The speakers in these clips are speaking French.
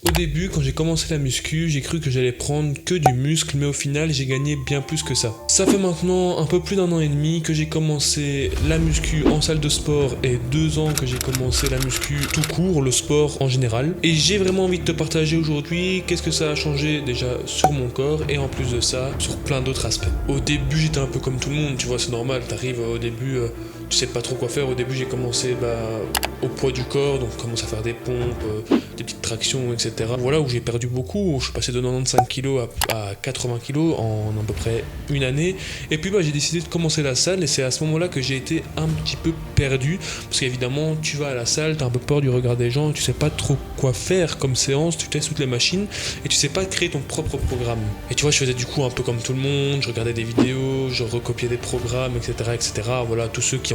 Au début, quand j'ai commencé la muscu, j'ai cru que j'allais prendre que du muscle, mais au final, j'ai gagné bien plus que ça. Ça fait maintenant un peu plus d'un an et demi que j'ai commencé la muscu en salle de sport et 2 ans que j'ai commencé la muscu tout court, le sport en général. Et j'ai vraiment envie de te partager aujourd'hui qu'est-ce que ça a changé déjà sur mon corps et en plus de ça, sur plein d'autres aspects. Au début, j'étais un peu comme tout le monde, tu vois, c'est normal, t'arrives au début, tu sais pas trop quoi faire. Au début, j'ai commencé au poids du corps, donc je commence à faire des pompes, des petites tractions, etc. Voilà où j'ai perdu beaucoup, je suis passé de 95 kg à 80 kg en à peu près une année. Et puis j'ai décidé de commencer la salle et c'est à ce moment-là que j'ai été un petit peu perdu. Parce qu'évidemment, tu vas à la salle, tu as un peu peur du regard des gens, tu sais pas trop quoi faire comme séance, tu testes toutes les machines et tu sais pas créer ton propre programme. Et tu vois, je faisais du coup un peu comme tout le monde, je regardais des vidéos, je recopiais des programmes, etc. etc. Voilà, tous ceux qui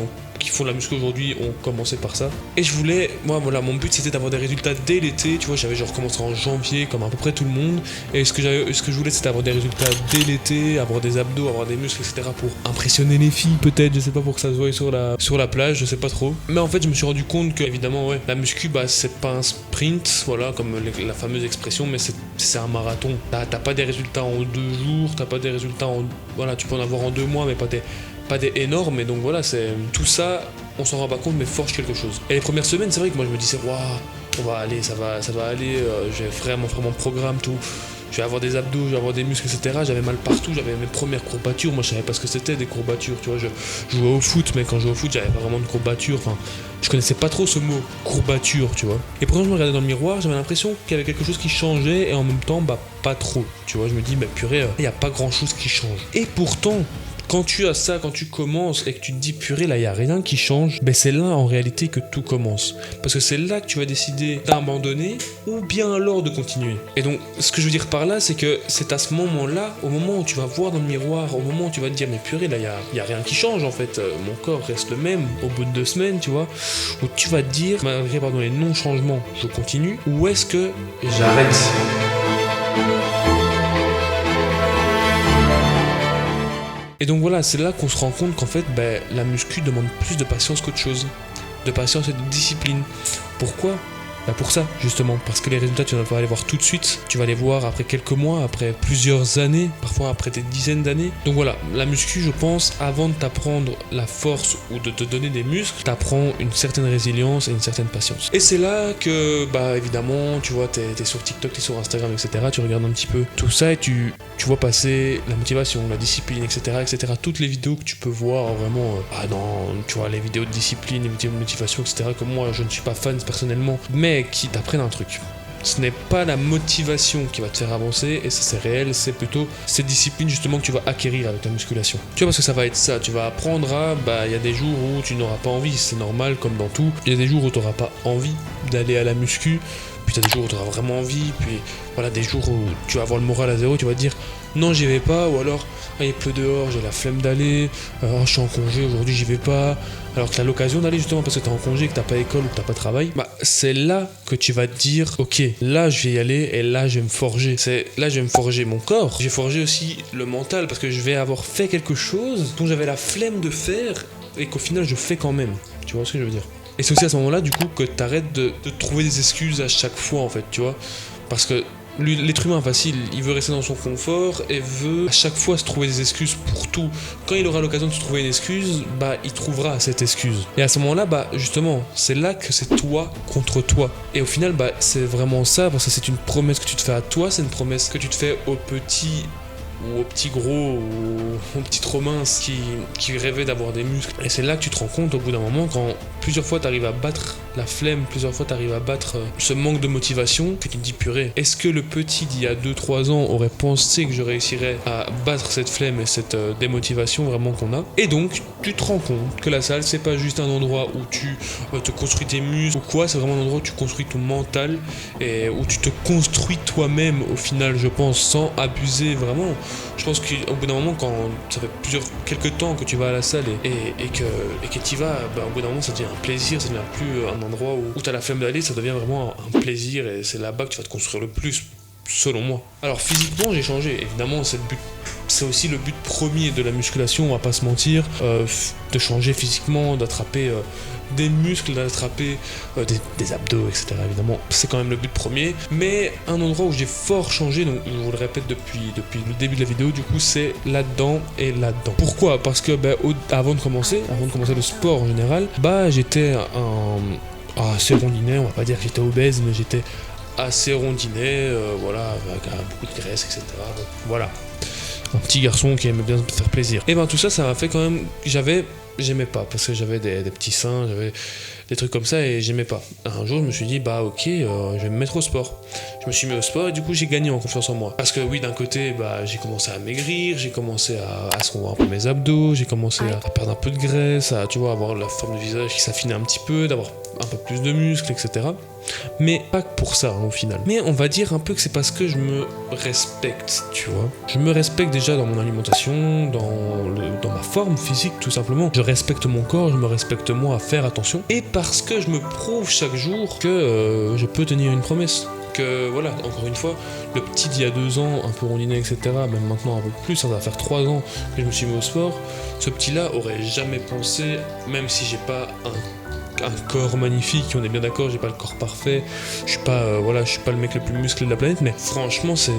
font de la muscu aujourd'hui ont commencé par ça. Et je voulais, mon but c'était d'avoir des résultats dès l'été, tu vois, j'avais genre commencé en janvier comme à peu près tout le monde. Et ce que je voulais c'était avoir des résultats dès l'été, avoir des abdos, avoir des muscles, etc. pour impressionner les filles peut-être, je sais pas, pour que ça se voie sur la plage, je sais pas trop. Mais en fait je me suis rendu compte que évidemment la muscu c'est pas un sprint, voilà, comme la fameuse expression, mais c'est un marathon. T'as pas des résultats en 2 jours, t'as pas des résultats voilà, tu peux en avoir en 2 mois mais pas des énormes, et donc voilà, c'est tout ça, on s'en rend pas compte, mais forge quelque chose. Et les premières semaines, c'est vrai que moi je me disais, waouh, on va aller, ça va aller, je vais vraiment faire mon programme, tout. Je vais avoir des abdos, je vais avoir des muscles, etc. J'avais mal partout, j'avais mes premières courbatures. Moi, je savais pas ce que c'était des courbatures, tu vois. Je jouais au foot, mais quand je jouais au foot, j'avais pas vraiment de courbatures. Enfin, je connaissais pas trop ce mot courbature, tu vois. Et pourtant, je me regardais dans le miroir, j'avais l'impression qu'il y avait quelque chose qui changeait, et en même temps, pas trop. Tu vois, je me dis, purée, il y a pas grand chose qui change. Et pourtant, quand tu as ça, quand tu commences et que tu te dis purée, là il n'y a rien qui change, c'est là en réalité que tout commence. Parce que c'est là que tu vas décider d'abandonner ou bien alors de continuer. Et donc ce que je veux dire par là, c'est que c'est à ce moment-là, au moment où tu vas voir dans le miroir, au moment où tu vas te dire mais purée, là il n'y a rien qui change en fait, mon corps reste le même au bout de 2 semaines, tu vois, où tu vas te dire malgré les non-changements, je continue, ou est-ce que j'arrête? Et donc voilà, c'est là qu'on se rend compte qu'en fait, la muscu demande plus de patience qu'autre chose. De patience et de discipline. Pourquoi ? Pour ça, justement, parce que les résultats, tu vas pas les voir tout de suite, tu vas les voir après quelques mois, après plusieurs années, parfois après des dizaines d'années. Donc voilà, la muscu, je pense, avant de t'apprendre la force ou de te donner des muscles, t'apprends une certaine résilience et une certaine patience. Et c'est là que, évidemment, tu vois, t'es sur TikTok, t'es sur Instagram, etc., tu regardes un petit peu tout ça et tu vois passer la motivation, la discipline, etc., etc., toutes les vidéos que tu peux voir vraiment, tu vois, les vidéos de discipline, les vidéos de motivation, etc., que moi, je ne suis pas fan personnellement, mais qui t'apprennent un truc. Ce n'est pas la motivation qui va te faire avancer, et ça c'est réel, c'est plutôt cette discipline justement que tu vas acquérir avec ta musculation. Tu vois, parce que ça va être ça, tu vas apprendre il y a des jours où tu n'auras pas envie, c'est normal comme dans tout. Il y a des jours où tu n'auras pas envie d'aller à la muscu, puis tu as des jours où tu auras vraiment envie, puis voilà, des jours où tu vas avoir le moral à zéro, tu vas te dire non j'y vais pas, ou alors il pleut dehors, j'ai la flemme d'aller, je suis en congé, aujourd'hui j'y vais pas, alors que tu as l'occasion d'aller justement parce que tu es en congé, que tu n'as pas école ou que tu n'as pas travail, c'est là que tu vas te dire ok, là je vais y aller et là je vais me forger. Là je vais me forger mon corps, j'ai forgé aussi le mental parce que je vais avoir fait quelque chose dont j'avais la flemme de faire et qu'au final je fais quand même. Tu vois ce que je veux dire? Et c'est aussi à ce moment-là du coup que tu arrêtes de trouver des excuses à chaque fois en fait, tu vois, parce que l'être humain facile, il veut rester dans son confort et veut à chaque fois se trouver des excuses pour tout. Quand il aura l'occasion de se trouver une excuse, il trouvera cette excuse. Et à ce moment-là, justement, c'est là que c'est toi contre toi. Et au final, c'est vraiment ça, parce que c'est une promesse que tu te fais à toi, c'est une promesse que tu te fais aux petits ou aux petits gros ou aux petites rominces qui rêvaient d'avoir des muscles. Et c'est là que tu te rends compte au bout d'un moment, quand plusieurs fois tu arrives à battre la flemme, plusieurs fois tu arrives à battre ce manque de motivation, que tu te dis purée, est-ce que le petit d'il y a 2-3 ans aurait pensé que je réussirais à battre cette flemme et cette démotivation vraiment qu'on a? Et donc tu te rends compte que la salle c'est pas juste un endroit où tu te construis tes muscles ou quoi, c'est vraiment un endroit où tu construis ton mental et où tu te construis toi-même au final, je pense, sans abuser vraiment. Je pense qu'au bout d'un moment, quand ça fait quelques temps que tu vas à la salle et que tu y vas, au bout d'un moment ça devient un plaisir, ça devient plus un endroit où tu as la flemme d'aller, ça devient vraiment un plaisir et c'est là-bas que tu vas te construire le plus, selon moi. Alors physiquement j'ai changé, évidemment c'est le but c'est aussi le but premier de la musculation, on va pas se mentir, de changer physiquement, d'attraper des muscles, d'attraper des abdos, etc. Évidemment, c'est quand même le but premier. Mais un endroit où j'ai fort changé, donc je vous le répète depuis le début de la vidéo, du coup, c'est là-dedans et là-dedans. Pourquoi? Parce que avant de commencer le sport en général, j'étais assez rondinet, on va pas dire que j'étais obèse, mais j'étais assez rondinet, voilà, avec beaucoup de graisse, etc. Donc, voilà. Un petit garçon qui aimait bien se faire plaisir. Et tout ça, ça m'a fait quand même... J'aimais pas, parce que j'avais des petits seins, j'avais des trucs comme ça et j'aimais pas. Un jour, je me suis dit, ok, je vais me mettre au sport. Je me suis mis au sport et du coup, j'ai gagné en confiance en moi. Parce que oui, d'un côté, j'ai commencé à maigrir, j'ai commencé à se revoir un peu mes abdos, j'ai commencé à perdre un peu de graisse, à, tu vois, avoir la forme du visage qui s'affinait un petit peu, d'avoir un peu plus de muscles, etc. Mais pas que pour ça, au final. Mais on va dire un peu que c'est parce que je me respecte, tu vois. Je me respecte déjà dans mon alimentation, dans ma forme physique, tout simplement. Je respecte mon corps, je me respecte moi à faire attention. Et parce que je me prouve chaque jour que je peux tenir une promesse. Que voilà, encore une fois, le petit d'il y a 2 ans, un peu rondinet, etc., même maintenant un peu plus, ça va faire 3 ans que je me suis mis au sport, ce petit-là aurait jamais pensé, même si j'ai pas un corps magnifique, on est bien d'accord, j'ai pas le corps parfait, je suis pas le mec le plus musclé de la planète, mais franchement c'est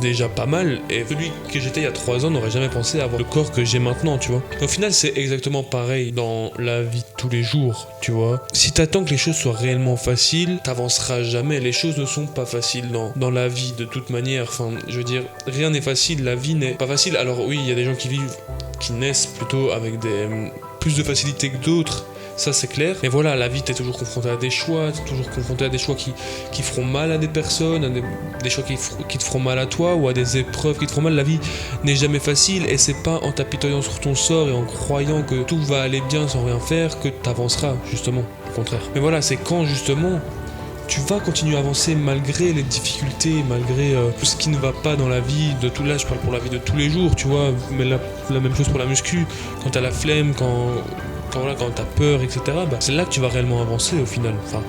déjà pas mal, et celui que j'étais il y a 3 ans n'aurait jamais pensé avoir le corps que j'ai maintenant, tu vois. Et au final c'est exactement pareil dans la vie de tous les jours, tu vois. Si t'attends que les choses soient réellement faciles, t'avanceras jamais, les choses ne sont pas faciles dans la vie de toute manière, enfin je veux dire, rien n'est facile, la vie n'est pas facile. Alors oui, il y a des gens qui naissent plutôt avec plus de facilité que d'autres, ça c'est clair, mais voilà, la vie t'es toujours confronté à des choix, t'es toujours confronté à des choix qui feront mal à des personnes, à des choix qui te feront mal à toi, ou à des épreuves qui te feront mal. La vie n'est jamais facile, et c'est pas en t'apitoyant sur ton sort et en croyant que tout va aller bien sans rien faire que t'avanceras, justement, au contraire. Mais voilà, c'est quand justement tu vas continuer à avancer malgré les difficultés, malgré tout ce qui ne va pas dans la vie de tout. Là je parle pour la vie de tous les jours, tu vois, mais la même chose pour la muscu, quand t'as la flemme, quand t'as peur, etc., c'est là que tu vas réellement avancer au final. Enfin,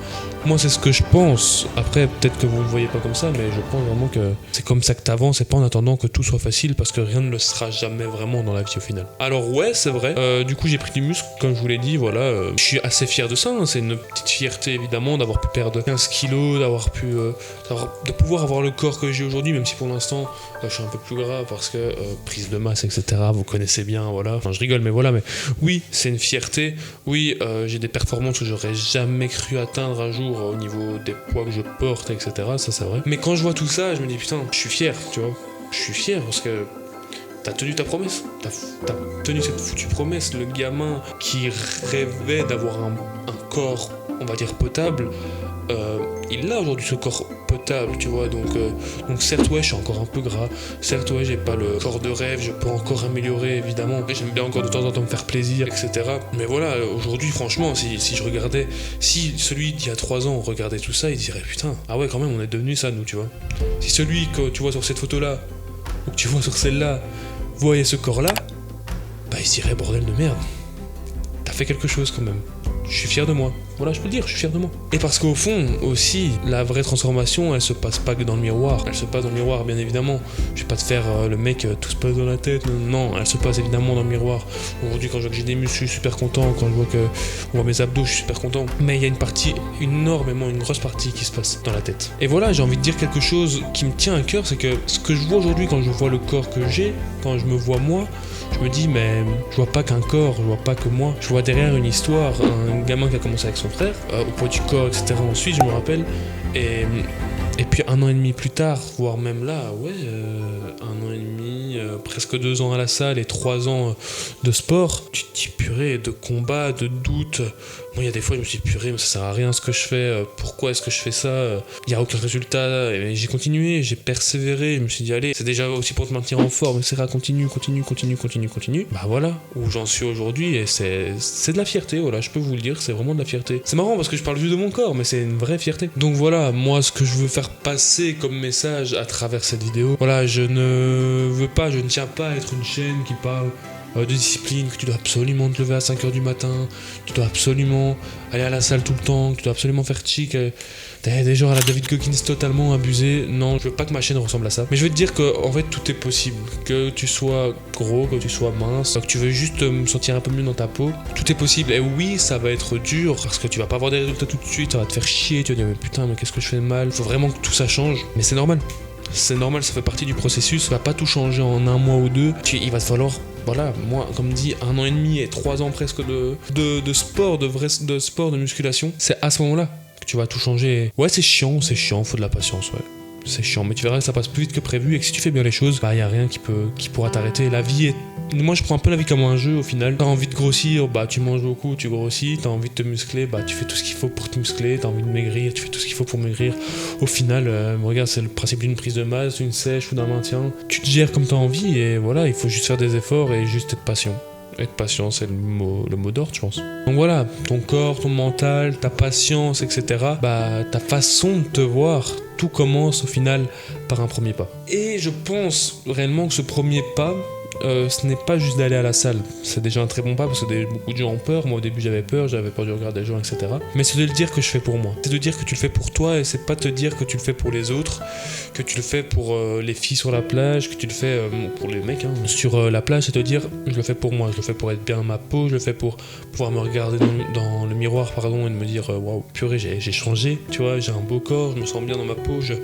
moi c'est ce que je pense. Après peut-être que vous ne le voyez pas comme ça, mais je pense vraiment que c'est comme ça que t'avances, et pas en attendant que tout soit facile, parce que rien ne le sera jamais vraiment dans la vie au final. Alors ouais, c'est vrai, du coup j'ai pris du muscle, comme je vous l'ai dit, voilà, je suis assez fier de ça, hein. C'est une petite fierté évidemment d'avoir pu perdre 15 kilos, de pouvoir avoir le corps que j'ai aujourd'hui, même si pour l'instant je suis un peu plus gras parce que prise de masse, etc., vous connaissez bien, voilà, enfin je rigole, mais voilà, mais oui, c'est une fierté, oui, j'ai des performances que j'aurais jamais cru atteindre un jour au niveau des poids que je porte, etc., ça c'est vrai. Mais quand je vois tout ça, je me dis putain, je suis fier, tu vois, je suis fier parce que t'as tenu ta promesse, t'as tenu cette foutue promesse. Le gamin qui rêvait d'avoir un corps, on va dire potable, il a aujourd'hui ce corps potable, tu vois, donc certes ouais, je suis encore un peu gras, certes ouais, j'ai pas le corps de rêve, je peux encore améliorer évidemment, j'aime bien encore de temps en temps me faire plaisir, etc. Mais voilà, aujourd'hui franchement, si celui d'il y a 3 ans regardait tout ça, il dirait putain, ah ouais quand même, on est devenu ça nous, tu vois. Si celui que tu vois sur cette photo là, ou que tu vois sur celle-là, voyait ce corps là, il se dirait bordel de merde, t'as fait quelque chose quand même. Je suis fier de moi. Voilà, je peux le dire, je suis fier de moi. Et parce qu'au fond, aussi, la vraie transformation, elle se passe pas que dans le miroir. Elle se passe dans le miroir, bien évidemment. Je vais pas te faire le mec, tout se passe dans la tête. Non, elle se passe évidemment dans le miroir. Aujourd'hui, quand je vois que j'ai des muscles, je suis super content. Quand je vois que on voit mes abdos, je suis super content. Mais il y a une grosse partie qui se passe dans la tête. Et voilà, j'ai envie de dire quelque chose qui me tient à cœur, c'est que ce que je vois aujourd'hui quand je vois le corps que j'ai, quand je me vois moi, je me dis, mais je vois pas qu'un corps, je vois pas que moi. Je vois derrière une histoire, un gamin qui a commencé avec son frère, au poids du corps, etc. Ensuite, je me rappelle. Et puis 1 an et demi plus tard, voire même là, 1 an et demi, presque 2 ans à la salle et 3 ans de sport, tu te dis purée, de combat, de doute. Moi, il y a des fois, je me suis dit purée, mais ça sert à rien ce que je fais, pourquoi est-ce que je fais ça, il n'y a aucun résultat. Et j'ai continué, j'ai persévéré, je me suis dit allez, c'est déjà aussi pour te maintenir en forme, etc. Continue. Bah voilà, où j'en suis aujourd'hui, et c'est de la fierté, voilà, je peux vous le dire, c'est vraiment de la fierté. C'est marrant parce que je parle juste de mon corps, mais c'est une vraie fierté. Donc voilà, moi, ce que je veux faire passer comme message à travers cette vidéo, voilà, je ne tiens pas à être une chaîne qui parle de discipline, que tu dois absolument te lever à 5h du matin, tu dois absolument aller à la salle tout le temps, que tu dois absolument faire chic. T'as des gens à la David Goggins totalement abusés. Non, je veux pas que ma chaîne ressemble à ça. Mais je veux te dire que en fait tout est possible. Que tu sois gros, que tu sois mince, que tu veux juste me sentir un peu mieux dans ta peau, tout est possible. Et oui, ça va être dur parce que tu vas pas avoir des résultats tout de suite, ça va te faire chier, tu vas dire mais putain mais qu'est-ce que je fais de mal. Faut vraiment que tout ça change. Mais c'est normal. C'est normal, ça fait partie du processus, ça va pas tout changer en un mois ou deux. Il va te falloir, voilà, moi, comme dit, 1 an et demi et 3 ans presque de sport, de sport, de musculation. C'est à ce moment-là que tu vas tout changer. Ouais, c'est chiant, faut de la patience, ouais. C'est chiant, mais tu verras que ça passe plus vite que prévu et que si tu fais bien les choses, bah y a rien qui pourra t'arrêter. La vie est... Moi je prends un peu la vie comme un jeu au final. T'as envie de grossir, bah tu manges beaucoup, tu grossis. T'as envie de te muscler, bah tu fais tout ce qu'il faut pour te muscler. T'as envie de maigrir, tu fais tout ce qu'il faut pour maigrir. Au final, regarde, c'est le principe d'une prise de masse, d'une sèche ou d'un maintien. Tu te gères comme t'as envie et voilà, il faut juste faire des efforts et juste être patient. Être patient, c'est le mot d'ordre, je pense. Donc voilà, ton corps, ton mental, ta patience, etc. Bah, ta façon de te voir, tout commence au final par un premier pas. Et je pense réellement que ce premier pas, ce n'est pas juste d'aller à la salle. C'est déjà un très bon pas parce que beaucoup de gens ont peur. Moi au début j'avais peur du regard des gens, etc. Mais c'est de le dire que je fais pour moi. C'est de dire que tu le fais pour toi et c'est pas te dire que tu le fais pour les autres, que tu le fais pour les filles sur la plage, que tu le fais pour les mecs sur la plage. C'est te dire je le fais pour moi, je le fais pour être bien dans ma peau, je le fais pour pouvoir me regarder dans le miroir et de me dire waouh purée j'ai changé, tu vois, j'ai un beau corps, je me sens bien dans ma peau, je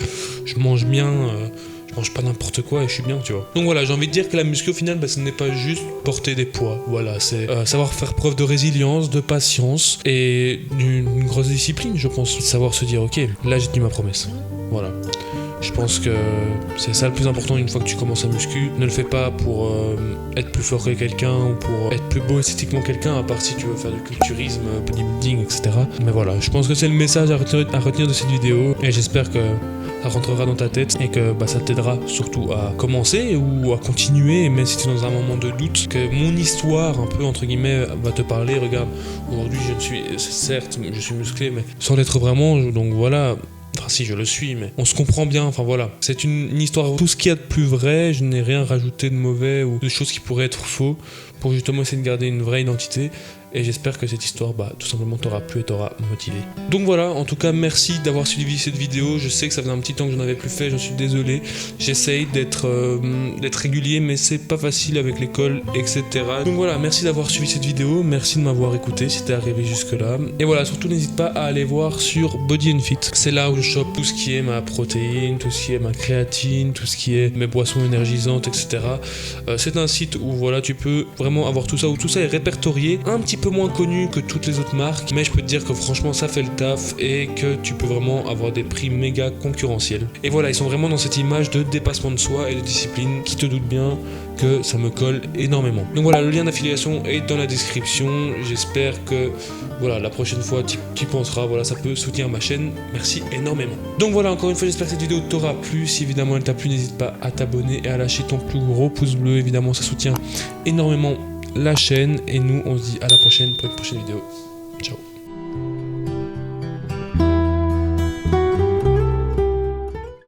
mange bien. Je mange pas n'importe quoi et je suis bien, tu vois. Donc voilà, j'ai envie de dire que la muscu au final, bah, ce n'est pas juste porter des poids. Voilà, c'est savoir faire preuve de résilience, de patience et d'une grosse discipline, je pense. Savoir se dire, ok, là j'ai tenu ma promesse. Voilà. Je pense que c'est ça le plus important une fois que tu commences à muscu. Ne le fais pas pour être plus fort que quelqu'un ou pour être plus beau esthétiquement que quelqu'un, à part si tu veux faire du culturisme, bodybuilding, etc. Mais voilà, je pense que c'est le message à retenir de cette vidéo et j'espère que ça rentrera dans ta tête et que ça t'aidera surtout à commencer ou à continuer, même si tu es dans un moment de doute, que mon histoire un peu entre guillemets va te parler. Regarde, aujourd'hui certes je suis musclé mais sans l'être vraiment, donc voilà. Enfin si je le suis, mais on se comprend bien, enfin voilà. C'est une histoire, tout ce qu'il y a de plus vrai, je n'ai rien rajouté de mauvais ou de choses qui pourraient être faux pour justement essayer de garder une vraie identité. Et j'espère que cette histoire, tout simplement, t'aura plu et t'aura motivé. Donc voilà, en tout cas, merci d'avoir suivi cette vidéo. Je sais que ça faisait un petit temps que j'en avais plus fait, j'en suis désolé. J'essaye d'être régulier, mais c'est pas facile avec l'école, etc. Donc voilà, merci d'avoir suivi cette vidéo. Merci de m'avoir écouté si t'es arrivé jusque-là. Et voilà, surtout n'hésite pas à aller voir sur Body & Fit. C'est là où je chope tout ce qui est ma protéine, tout ce qui est ma créatine, tout ce qui est mes boissons énergisantes, etc. C'est un site où voilà, tu peux vraiment avoir tout ça, où tout ça est répertorié, un petit peu moins connu que toutes les autres marques, mais je peux te dire que franchement ça fait le taf et que tu peux vraiment avoir des prix méga concurrentiels. Et voilà, ils sont vraiment dans cette image de dépassement de soi et de discipline qui te doute bien que ça me colle énormément. Donc voilà, le lien d'affiliation est dans la description. J'espère que voilà, la prochaine fois tu penseras, voilà, ça peut soutenir ma chaîne. Merci énormément. Donc voilà, encore une fois, j'espère que cette vidéo t'aura plu. Si évidemment elle t'a plu, n'hésite pas à t'abonner et à lâcher ton plus gros pouce bleu. Évidemment, ça soutient énormément la chaîne et nous on se dit à la prochaine pour une prochaine vidéo. Ciao.